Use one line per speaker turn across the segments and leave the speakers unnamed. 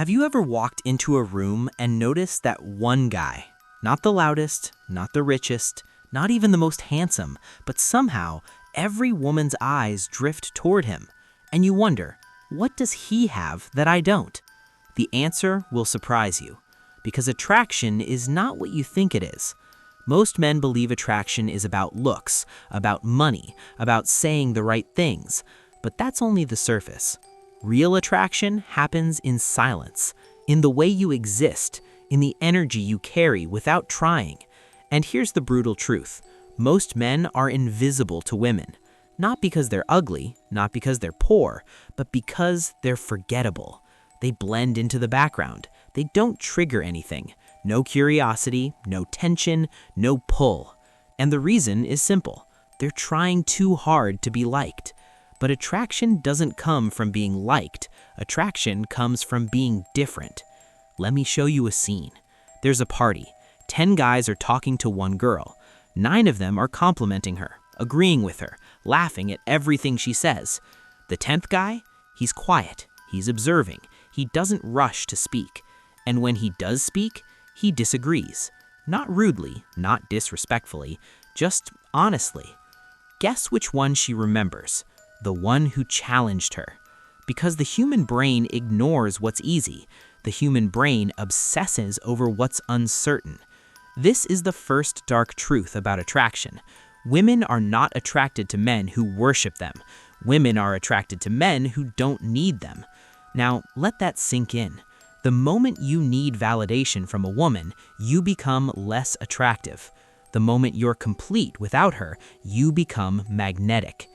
Have you ever walked into a room and noticed that one guy, not the loudest, not the richest, not even the most handsome, but somehow every woman's eyes drift toward him, and you wonder, what does he have that I don't? The answer will surprise you, because attraction is not what you think it is. Most men believe attraction is about looks, about money, about saying the right things, but that's only the surface. Real attraction happens in silence, in the way you exist, in the energy you carry without trying. And here's the brutal truth. Most men are invisible to women, not because they're ugly, not because they're poor, but because they're forgettable. They blend into the background. They don't trigger anything. No curiosity, no tension, no pull. And the reason is simple. They're trying too hard to be liked. But attraction doesn't come from being liked. Attraction comes from being different. Let me show you a scene. There's a party. 10 guys are talking to one girl. 9 of them are complimenting her, agreeing with her, laughing at everything she says. The 10th guy, he's quiet. He's observing. He doesn't rush to speak. And when he does speak, he disagrees. Not rudely, not disrespectfully, just honestly. Guess which one she remembers. The one who challenged her. Because the human brain ignores what's easy. The human brain obsesses over what's uncertain. This is the first dark truth about attraction. Women are not attracted to men who worship them. Women are attracted to men who don't need them. Now, let that sink in. The moment you need validation from a woman, you become less attractive. The moment you're complete without her, you become magnetic.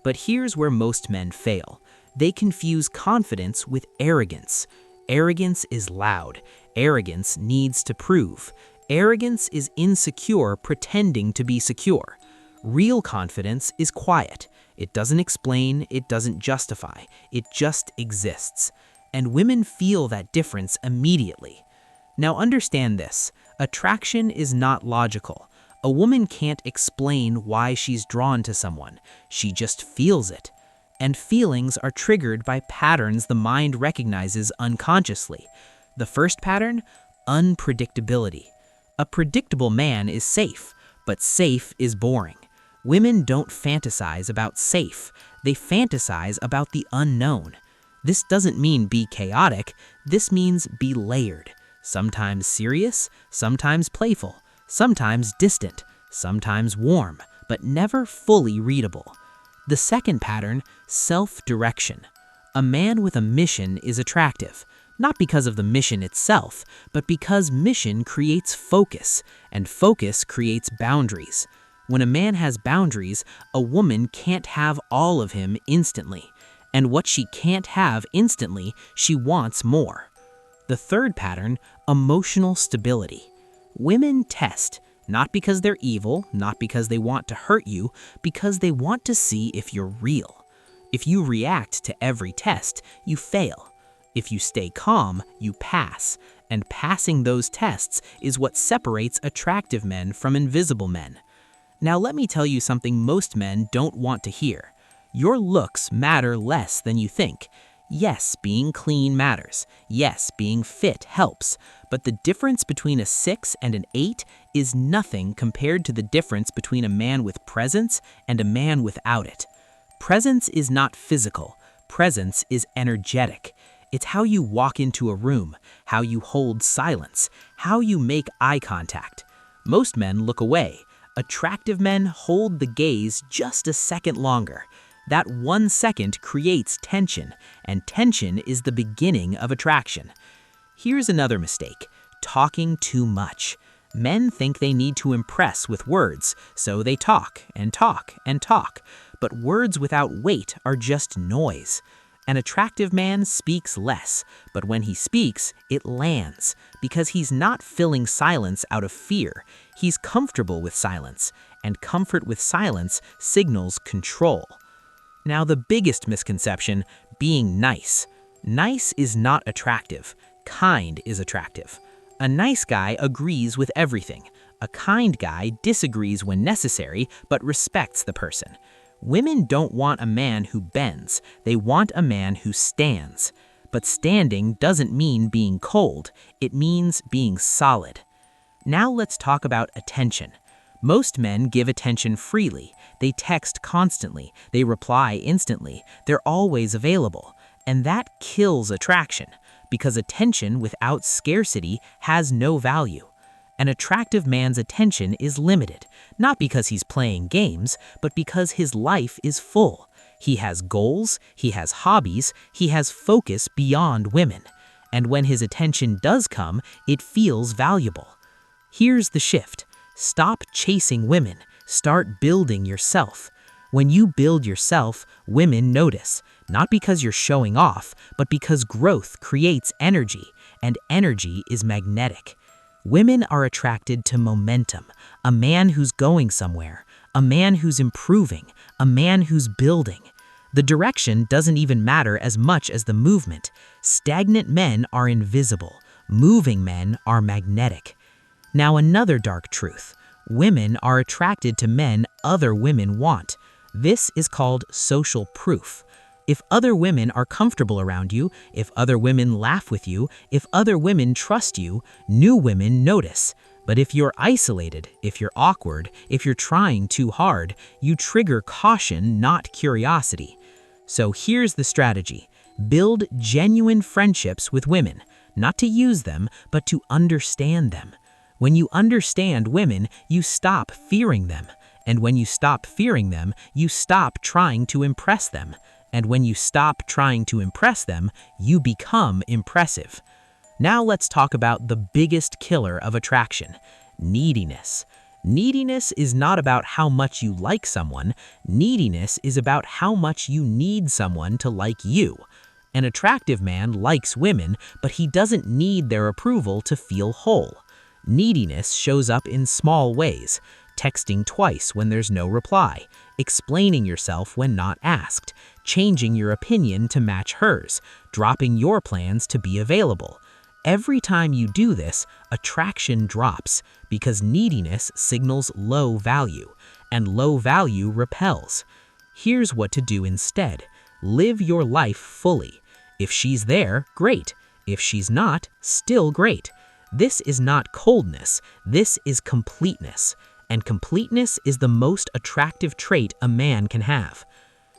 But here's where most men fail. They confuse confidence with arrogance. Arrogance is loud. Arrogance needs to prove. Arrogance is insecure pretending to be secure. Real confidence is quiet. It doesn't explain, it doesn't justify, it just exists. And women feel that difference immediately. Now understand this, attraction is not logical. A woman can't explain why she's drawn to someone. She just feels it. And feelings are triggered by patterns the mind recognizes unconsciously. The first pattern, unpredictability. A predictable man is safe, but safe is boring. Women don't fantasize about safe. They fantasize about the unknown. This doesn't mean be chaotic. This means be layered. Sometimes serious, sometimes playful. Sometimes distant, sometimes warm, but never fully readable. The second pattern, self-direction. A man with a mission is attractive, not because of the mission itself, but because mission creates focus, and focus creates boundaries. When a man has boundaries, a woman can't have all of him instantly, and what she can't have instantly, she wants more. The third pattern, emotional stability. Women test, not because they're evil, not because they want to hurt you, because they want to see if you're real. If you react to every test, you fail. If you stay calm, you pass. And passing those tests is what separates attractive men from invisible men. Now let me tell you something most men don't want to hear. Your looks matter less than you think. Yes, being clean matters. Yes, being fit helps. But the difference between a 6 and an 8 is nothing compared to the difference between a man with presence and a man without it. Presence is not physical. Presence is energetic. It's how you walk into a room, how you hold silence, how you make eye contact. Most men look away. Attractive men hold the gaze just a second longer. That 1 second creates tension, and tension is the beginning of attraction. Here's another mistake, talking too much. Men think they need to impress with words, so they talk and talk and talk. But words without weight are just noise. An attractive man speaks less, but when he speaks, it lands, because he's not filling silence out of fear. He's comfortable with silence, and comfort with silence signals control. Now the biggest misconception, being nice. Nice is not attractive. Kind is attractive. A nice guy agrees with everything. A kind guy disagrees when necessary, but respects the person. Women don't want a man who bends. They want a man who stands. But standing doesn't mean being cold, it means being solid. Now let's talk about attention. Most men give attention freely. They text constantly, they reply instantly, they're always available. And that kills attraction, because attention without scarcity has no value. An attractive man's attention is limited, not because he's playing games, but because his life is full. He has goals, he has hobbies, he has focus beyond women. And when his attention does come, it feels valuable. Here's the shift. Stop chasing women. Start building yourself. When you build yourself, women notice, not because you're showing off, but because growth creates energy, and energy is magnetic. Women are attracted to momentum, a man who's going somewhere, a man who's improving, a man who's building. The direction doesn't even matter as much as the movement. Stagnant men are invisible. Moving men are magnetic. Now another dark truth. Women are attracted to men other women want. This is called social proof. If other women are comfortable around you, if other women laugh with you, if other women trust you, new women notice. But if you're isolated, if you're awkward, if you're trying too hard, you trigger caution, not curiosity. So here's the strategy. Build genuine friendships with women, not to use them, but to understand them. When you understand women, you stop fearing them. And when you stop fearing them, you stop trying to impress them. And when you stop trying to impress them, you become impressive. Now let's talk about the biggest killer of attraction, neediness. Neediness is not about how much you like someone. Neediness is about how much you need someone to like you. An attractive man likes women, but he doesn't need their approval to feel whole. Neediness shows up in small ways. Texting twice when there's no reply, explaining yourself when not asked, changing your opinion to match hers, dropping your plans to be available. Every time you do this, attraction drops because neediness signals low value, and low value repels. Here's what to do instead. Live your life fully. If she's there, great. If she's not, still great. This is not coldness, this is completeness. And completeness is the most attractive trait a man can have.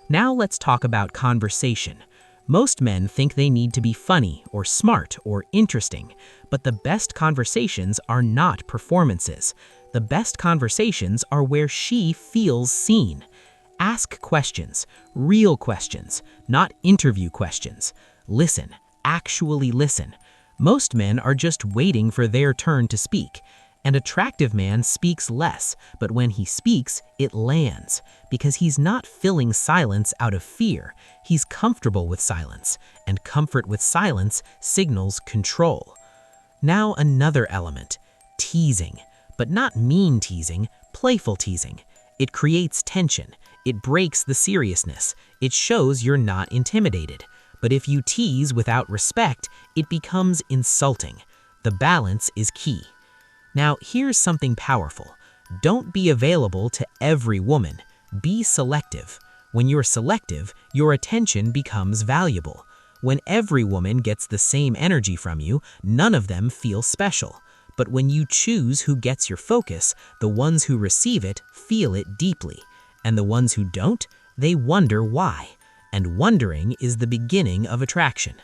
Now let's talk about conversation. Most men think they need to be funny or smart or interesting, but the best conversations are not performances. The best conversations are where she feels seen. Ask questions, real questions, not interview questions. Listen, actually listen. Most men are just waiting for their turn to speak. An attractive man speaks less, but when he speaks, it lands, because he's not filling silence out of fear. He's comfortable with silence, and comfort with silence signals control. Now another element, teasing, but not mean teasing, playful teasing. It creates tension, it breaks the seriousness, it shows you're not intimidated. But if you tease without respect, it becomes insulting. The balance is key. Now, here's something powerful. Don't be available to every woman. Be selective. When you're selective, your attention becomes valuable. When every woman gets the same energy from you, none of them feel special. But when you choose who gets your focus, the ones who receive it feel it deeply. And the ones who don't, they wonder why. And wondering is the beginning of attraction.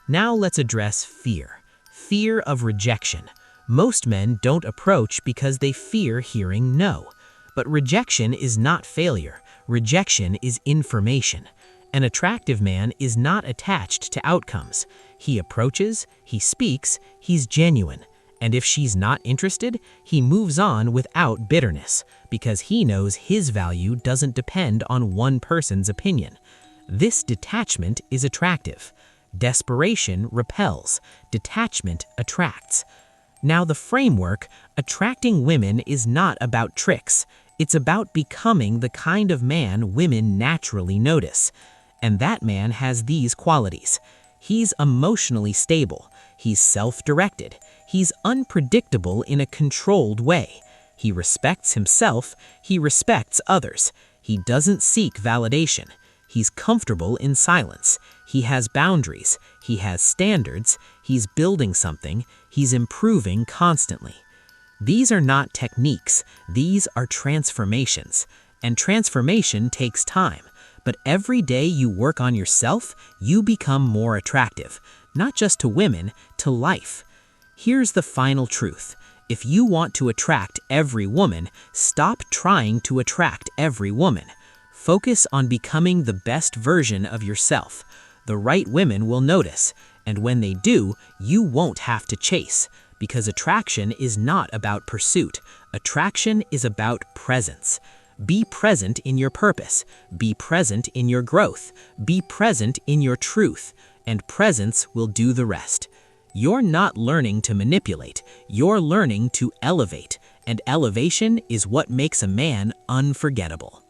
Now let's address fear. Fear of rejection. Most men don't approach because they fear hearing no. But rejection is not failure. Rejection is information. An attractive man is not attached to outcomes. He approaches, he speaks, he's genuine. And if she's not interested, he moves on without bitterness, because he knows his value doesn't depend on one person's opinion. This detachment is attractive. Desperation repels. Detachment attracts. Now the framework, attracting women is not about tricks. It's about becoming the kind of man women naturally notice. And that man has these qualities. He's emotionally stable. He's self-directed. He's unpredictable in a controlled way. He respects himself. He respects others. He doesn't seek validation. He's comfortable in silence. He has boundaries. He has standards. He's building something. He's improving constantly. These are not techniques. These are transformations. And transformation takes time. But every day you work on yourself, you become more attractive. Not just to women, to life. Here's the final truth. If you want to attract every woman, stop trying to attract every woman. Focus on becoming the best version of yourself. The right women will notice, and when they do, you won't have to chase. Because attraction is not about pursuit. Attraction is about presence. Be present in your purpose. Be present in your growth. Be present in your truth. And presence will do the rest. You're not learning to manipulate. You're learning to elevate. And elevation is what makes a man unforgettable.